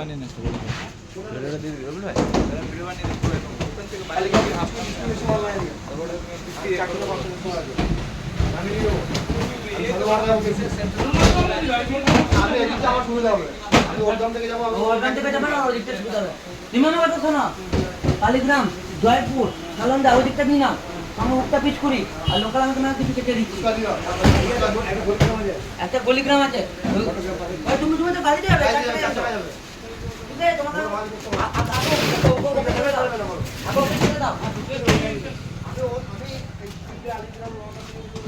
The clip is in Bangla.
বানিয়ে নিতে বলে ভিডিওটা দিয়ে দিবি ভাই ভিডিও বানিয়ে দিতে বলে ওখান থেকে বাইরে গিয়ে আপনি কিছু সময় লাগে তারপরে তুমি চাকরিটা করতে সময় লাগে আমি এদিকে আমার সুবিধা হবে আমি ওখান থেকে যাব না ওদিকটা সুবিধা হবে নিমানবাদ থানা কালীগ্রাম জয়পুর নালন্দা ওদিকটা নিয়ে নাও আমরা ওটা পিচ করি আর লোকাল আমি তোমাকে কিছু কেটে দিচ্ছি একটা গলিগ্রাম আছে তুমি তো গাড়ি যাবে ঠিক আছে তোমাকে আমি